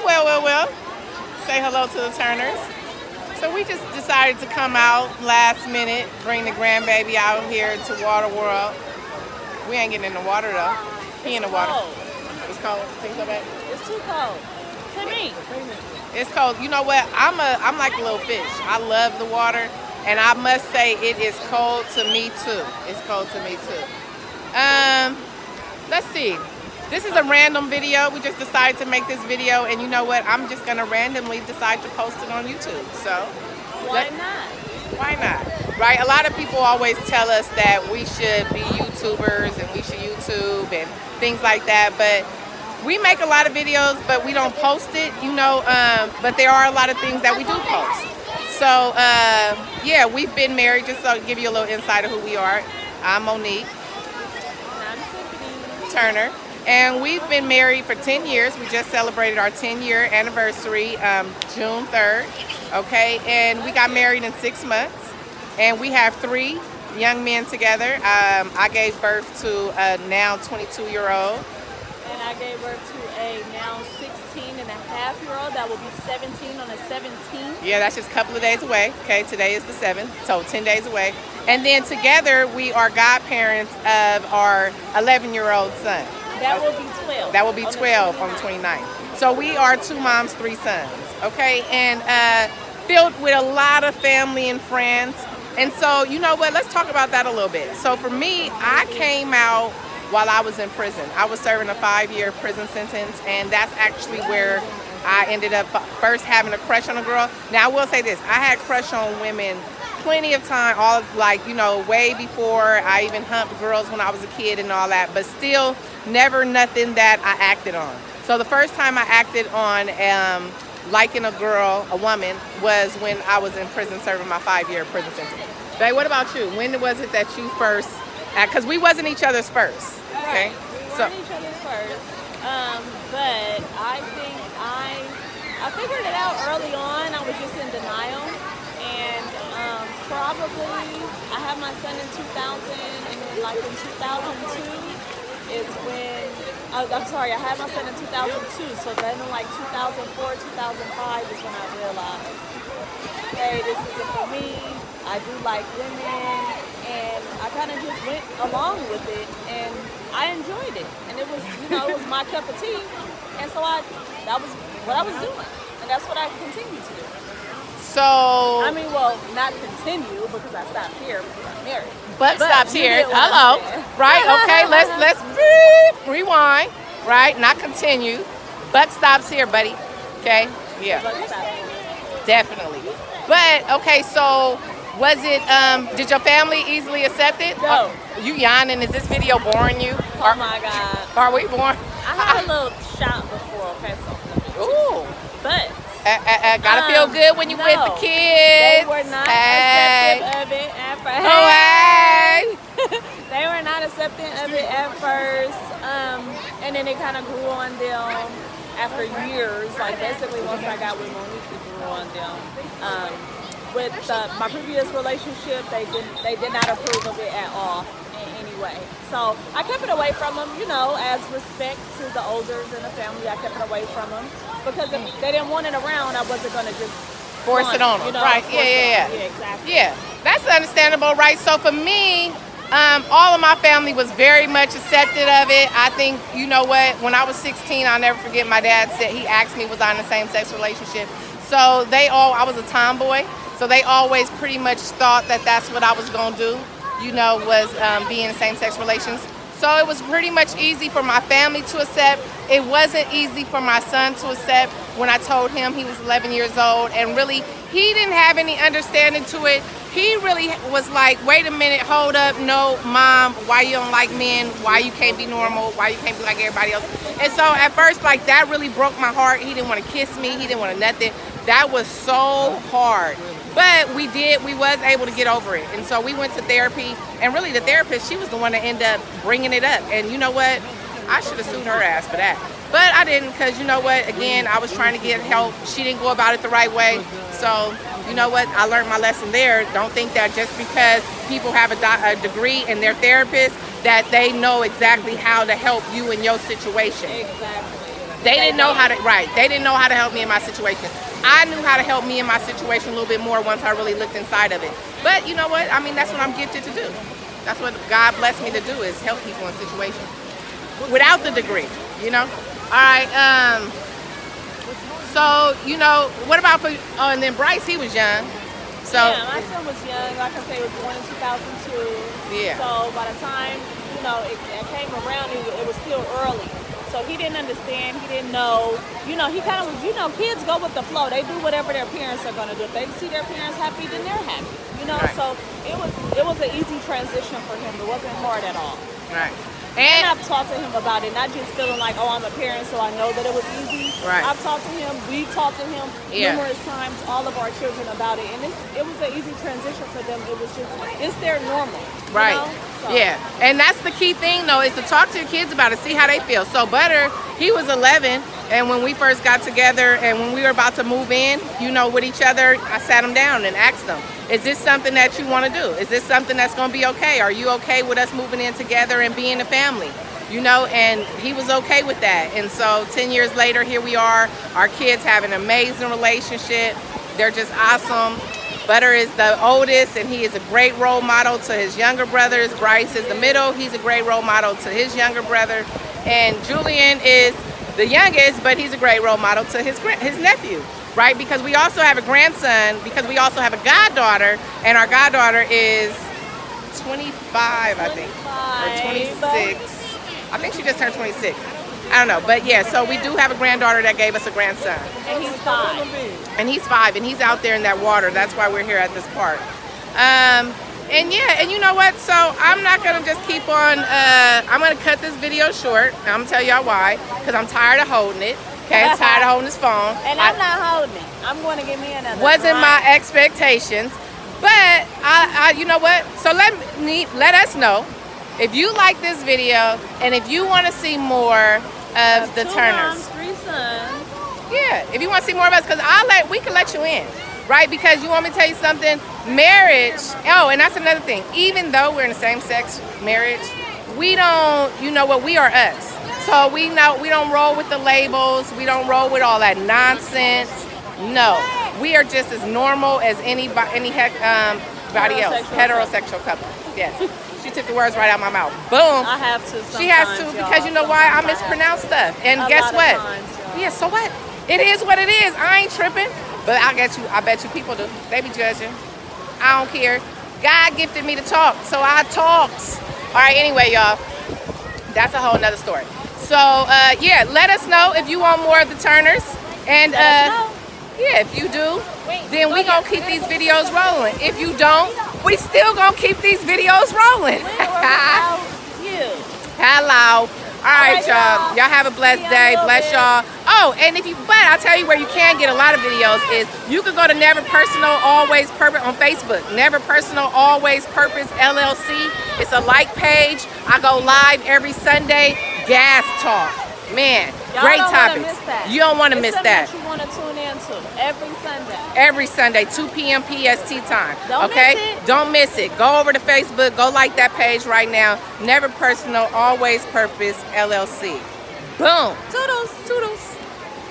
Well. Say hello to the Turners. So we just decided to come out last minute, bring the grandbaby out here to Water World. We ain't getting in the water though. He in the water. Cold. It's cold. Think so bad. It's too cold. To me. It's cold. You know what? I'm like a little fish. I love the water, and I must say it is cold to me too. It's cold to me too. Let's see. This is a random video. We just decided to make this video, and you know what? I'm just gonna randomly decide to post it on YouTube. So Why not? why not? Right? A lot of people always tell us that we should be YouTubers and we should YouTube and things like that, but we make a lot of videos, but we don't post it, you know, but there are a lot of things that we do post. So, yeah, we've been married, just to give you a little insight of who we are. I'm Monique I'm Tiffany. Turner, and we've been married for 10 years. We just celebrated our 10-year anniversary June 3rd, okay? And we got married in 6 months, and we have 3 young men together. I gave birth to a now 22-year-old. And I gave birth to a now 16-and-a-half-year-old that will be 17 on the 17th. Yeah, that's just a couple of days away. Okay, today is the 7th, so 10 days away. And then together, we are godparents of our 11-year-old son. That will be 12. That will be on the 12 on the 29th. So we are 2 moms, 3 sons, okay? And filled with a lot of family and friends. And so, you know what, let's talk about that a little bit. So for me, I came out while I was in prison. I was serving a 5-year prison sentence, and that's actually where I ended up first having a crush on a girl. Now, I will say this, I had crush on women plenty of time, all like, you know, way before I even humped girls when I was a kid and all that, but still never nothing that I acted on. So the first time I acted on liking a girl, a woman, was when I was in prison serving my 5-year prison sentence. Babe, what about you? When was it that you first, because we wasn't each other's first, okay? Right. We So, weren't each other's first. But I think I figured it out early on. I was just in denial. And probably I had my son in 2000, and then like in 2002 is when, I'm sorry, I had my son in 2002. So then in like 2004, 2005 is when I realized, hey, this isn't for me. I do like women, and I kind of just went along with it, and I enjoyed it, and it was, you know, it was my cup of tea, and so that was what I was doing, and that's what I continue to do. so I mean, well, not continue because I stopped here because I'm married. Buck But stops you here. get what I'm Hello. saying. Right? Okay, let's beep, rewind. Right? Not continue. Buck stops here, buddy. Okay? Yeah. But stop here. Definitely. But okay, so was it did your family easily accept it? No. You yawning, is this video boring you? Oh my God. Are we boring? I had a little shot before, okay, so. Ooh. But Gotta feel good when you with the no. kids. They were not Hey. accepting of it at first. Oh, hey. They were not accepting of it at first, and then it kind of grew on them after years. Like basically, once I got with Monique, it grew on them. With my previous relationship, they did not approve of it at all in any way. So I kept it away from them, you know, as respect to the elders in the family. I kept it away from them because if they didn't want it around, I wasn't gonna just Force it on them, you know, right? force Yeah, it yeah, on them. yeah. Yeah, exactly. Yeah, that's understandable, right? So for me, all of my family was very much accepted of it. I think, you know what, when I was 16, I'll never forget, my dad said, he asked me, was I in a same-sex relationship? So I was a tomboy, so they always pretty much thought that that's what I was gonna do, you know, was be in same-sex relations. So it was pretty much easy for my family to accept. It wasn't easy for my son to accept when I told him he was 11 years old, and really, he didn't have any understanding to it. He really was like, wait a minute, hold up, no, Mom, why you don't like men? Why you can't be normal? Why you can't be like everybody else? And so at first, like, that really broke my heart. He didn't want to kiss me. He didn't want to nothing. That was so hard. But we was able to get over it. And so we went to therapy, and really the therapist, she was the one that ended up bringing it up. And you know what? I should have sued her ass for that. But I didn't, because you know what? Again, I was trying to get help. She didn't go about it the right way. So, you know what? I learned my lesson there. Don't think that just because people have a degree and they're therapists, that they know exactly how to help you in your situation. Exactly. They didn't know how to, right. They didn't know how to help me in my situation. I knew how to help me in my situation a little bit more once I really looked inside of it. But you know what? I mean, that's what I'm gifted to do. That's what God blessed me to do, is help people in situations without the degree, you know? All right. So, you know, what about for, oh, and then Bryce, he was young. So, yeah, my son was young. Like I say, he was born in 2002. Yeah. So by the time, you know, it came around, it was still early. So he didn't understand. He didn't know. You know, he kind of was, you know, kids go with the flow. They do whatever their parents are going to do. If they see their parents happy, then they're happy. You know, Right. so it was an easy transition for him. It wasn't hard at all. right. And And, I've talked to him about it, not just feeling like, oh, I'm a parent, so I know that it was easy. Right. I've talked to him, we've talked to him Yeah. numerous times, all of our children about it, and it was an easy transition for them. It was just, it's their normal. You right. know? So, Yeah. And that's the key thing, though, is to talk to your kids about it, see how they feel. So Butter, he was 11, and when we first got together and when we were about to move in, you know, with each other, I sat him down and asked him, is this something that you want to do? Is this something that's going to be okay? Are you okay with us moving in together and being a family? You know, and he was okay with that. And so 10 years later, here we are. Our kids have an amazing relationship. They're just awesome. Butter is the oldest, and he is a great role model to his younger brothers. Bryce is the middle. He's a great role model to his younger brother. And Julian is the youngest, but he's a great role model to his nephew, right? Because we also have a grandson, because we also have a goddaughter, and our goddaughter is 25, I think, or 26. I think she just turned 26. I don't know, but yeah, so we do have a granddaughter that gave us a grandson. And he's 5. And he's 5, and he's out there in that water. That's why we're here at this park. And yeah, and you know what? So I'm not gonna just keep on, I'm gonna cut this video short. I'm gonna tell y'all why, because I'm tired of holding it. Okay, I'm tired of holding this phone. And I'm not holding it. I'm going to give me another. Wasn't my drink. expectations, but I you know what? So let us know if you like this video and if you want to see more of the 2 Turners. moms, 3 sons. Yeah, if you want to see more of us, because we can let you in, right? Because you want me to tell you something, marriage. Oh, and that's another thing. Even though we're in a same-sex marriage, we don't. You know what? We are us. So we don't roll with the labels. We don't roll with all that nonsense. No, we are just as normal as anybody else. Heterosexual couple. Yes. She took the words right out of my mouth. Boom. I have to. She has to, sometimes, because you know why? I mispronounce stuff. And A guess lot of what? times, y'all. Yeah, so what? It is what it is. I ain't tripping. But I bet you people do. They be judging. I don't care. God gifted me to talk, so I talks. All right, anyway, y'all. That's a whole nother story. So, yeah, let us know if you want more of the Turners. And, Let us know. yeah, if you do, then we gonna keep these videos rolling. If you don't, we still gonna keep these videos rolling. Without you. Hello. All right, right, y'all. Y'all have a blessed See y'all day. in a Bless little y'all. Oh, and but I'll tell you where you can get a lot of videos is you can go to Never Personal Always Purpose on Facebook. Never Personal Always Purpose LLC. It's a like page. I go live every Sunday. Gas talk. Man, Y'all great don't wanna topics. miss that. You don't want to It's miss something that. you want to tune into every Sunday. Every Sunday, 2 p.m. PST time. Don't okay? miss it. Don't miss it. Go over to Facebook. Go like that page right now. Never Personal Always Purpose LLC. Boom. Toodles. Toodles.